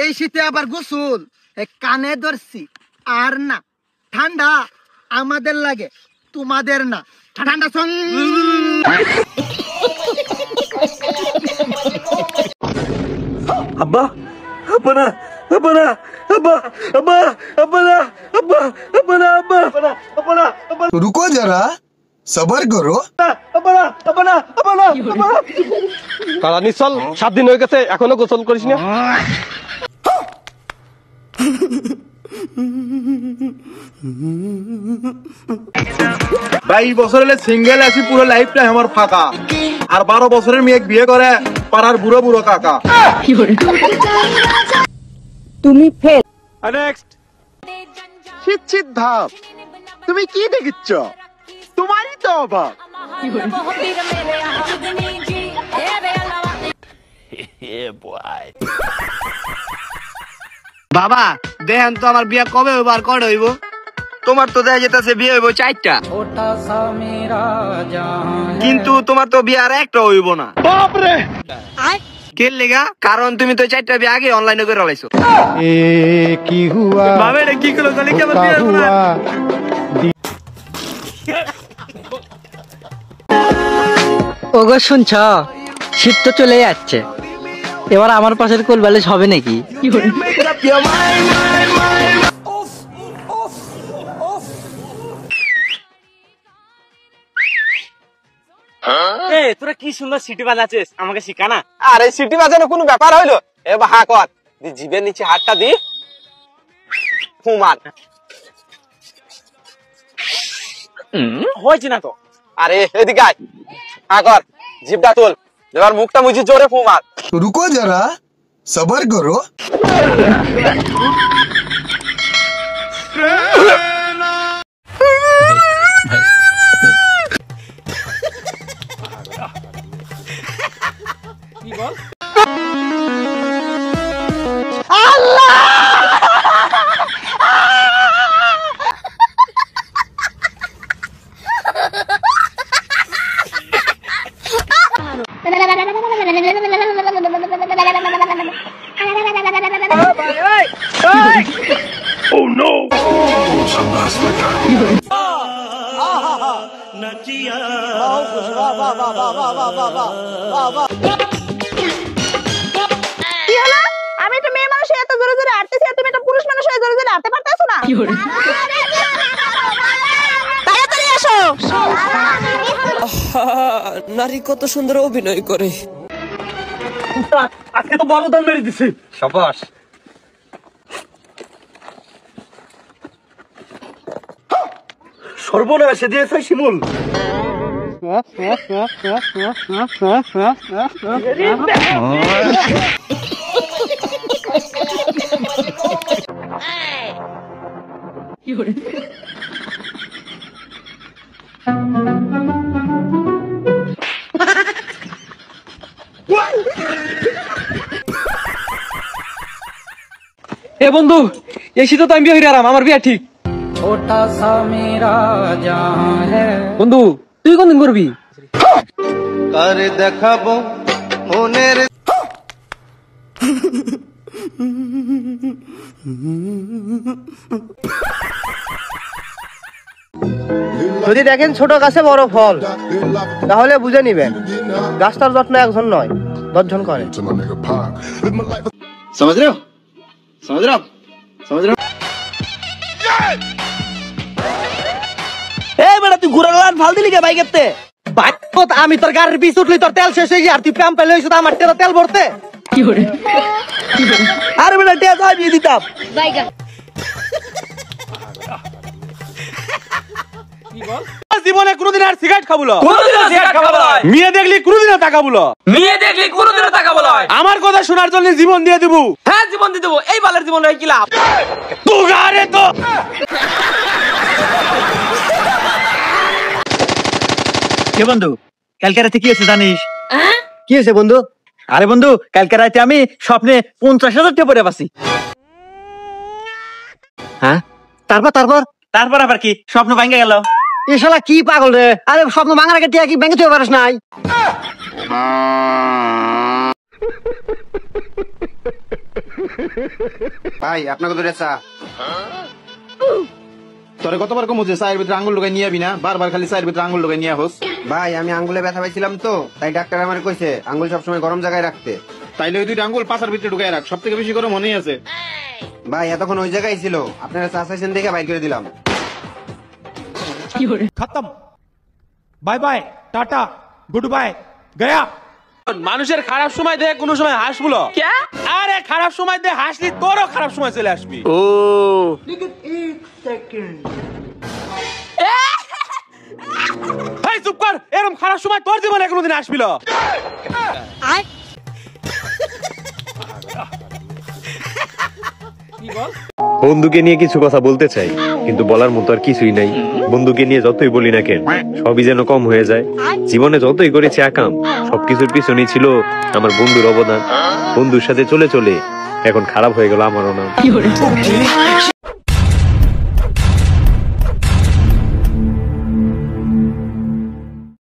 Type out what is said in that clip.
এই শীতে আবার গোসল কানে ধরছি আর না ঠান্ডা আমাদের লাগে তোমাদের না ঠান্ডা সং अब्बा अपना अपना अब्बा अब्बा अपना अब्बा अपना अब्बा अपना अपना रुको जरा सबर करो अपना अपना अपना কালা নিচল 7 দিন হয়ে গেছে এখনো গোসল করিস না ভাই বছর হলে সিঙ্গেল আছি পুরো লাইফটাই আমার ফাঁকা আর 12 বছরের মেয়ে বিয়ে করে পাড়ার বুড়ো বুড়ো কাকা তুমি ফেল নেক্সট শীত শীত ভাব তুমি কি দেখিচ্ছ তোমারই তো অভাব বাবা দেখেন তো আমার বিয়ে কবে হইব আর কবে হইব তোমার তো দেখা যেতেছে বিয়ে হইব 4টা কিন্তু তোমার তো বিয়ে আর একটা হইব না বাপরে কে লেগা কারণ তুমি তো 4টা বিয়ে আগে অনলাইনে করে লাইছো কি হুয়া বাবা এটা কি করলো তাহলে কি আমার বিয়ে হইব না ওগো শুনছ শীত তো চলে যাচ্ছে এবার আমার পাশের কোল বালিশ হবে নাকি তোরা কি সুন্দর সিটি বাজাচ্ছিস আমাকে শিখা না আরে সিটি বাজানো কোনো ব্যাপার হইলো এ বাহা কর দি জিভের নিচে হাতটা দি ফুমান হয়েছে না তো আরে এদিকে আয় হা কর জিভটা তোল এবার মুখটা মুজি জোরে ফুমান रुको जरा सबर करो আমি একটা মেয়ে মানুষ এত জোরে জোরে হাঁটতেছি আর তুমি একটা পুরুষ মানুষ হয়ে জোরে জোরে হাঁটতে পারতেছো না তাড়াতাড়ি আসো নারী কত সুন্দর অভিনয় করে আজকে তো বড় দান মেরে দিছি শাবাশ সর্বনাশে দিয়েছে শিমুল এ বন্ধু এই শীতে তো আমি বিয়ে হইরে আরাম আমার বিয়ে ঠিক বন্ধু তুই কোনদিন করবি আরে দেখাবো মনের যদি দেখেন ছোট গাছে বড় ফল তাহলে বুঝে নিবেন গাছটার যত্ন একজন নয় 10 জন করে समझ रहे हो समझ रहे हो समझ रहे हो এই বেটা তুই ঘুরে লান ফাল দিলি কে বাইকেতে বাইকত আমি তোর গাড়ির পিছ উঠলি তোর তেল শেষ হয়ে গিয়ে আর তুই প্যাম পেলে হইছ আমার তেল ভরতে কি করে আরে বেটা টিয়া আমি দিতাম বাইগান জীবনে কোনদিন আর সিগারেট খাবুলো মেয়ে দেখলি কোনোদিনও তাকাবুলো আমার কথা শোনার জন্য জীবন দিয়ে দেবো হ্যাঁ জীবন দিয়ে দেবো এই বালের জীবন কি লাভ তুগারে তো কে বন্ধু কালকে রাতে কি হয়েছে জানিস কি হয়েছে বন্ধু আরে বন্ধু কালকে রাতে আমি স্বপ্নে 50,000 টাকা পরে পাচ্ছি হ্যাঁ তারপর আবার কি স্বপ্ন ভাঙে গেল এ শালা কি পাগল রে আরে স্বপ্ন ভাঙার আগে টিয়া কি ভেঙে তুই পারিস নাই ভাই আপনাকে ধরে চা। তোরে কতবার কমু যে চায়ের ভিতরে আঙ্গুল ঢুকাই নিয়ে আবি না, বারবার খালি চায়ের ভিতরে আঙ্গুল ঢুকাই নিয়ে হোস। ভাই আমি আঙ্গুলে ব্যথা পাইছিলাম তো, তাই ডাক্তার আমার কইছে আঙ্গুল সবসময় গরম জায়গায় রাখতে। তাইলে ওই দুইটা আঙ্গুল পাছার ভিতরে ঢুকাই রাখ, সব থেকে বেশি গরম মনেই আছে। ভাই এতক্ষণ ওই জায়গায় ছিল, আপনারা চা চাইছেন দেখে বাইর করে দিলাম। खत्म bye bye tata goodbye गया। মানুষের খারাপ সময় দেখে কোনো সময় হাসবুলো क्या আরে খারাপ সময় দেখে হাসলি তোরও খারাপ সময় চলে আসবি। ও এই চুপ কর, এরকম খারাপ সময় তোর জীবনে কোনোদিন আসবিল? বন্ধুকে নিয়ে কিছু কথা বলতে চাই, কিন্তু বলার মতো আর কিছুই নাই। বন্ধুকে নিয়ে যতই বলি না কেন, সবই যেন কম হয়ে যায়। জীবনে যতই করেছি একাম, সবকিছুর পিছনেই ছিল আমার বন্ধুর অবদান। বন্ধুর সাথে চলে চলে এখন খারাপ হয়ে গেল আমারও নাম।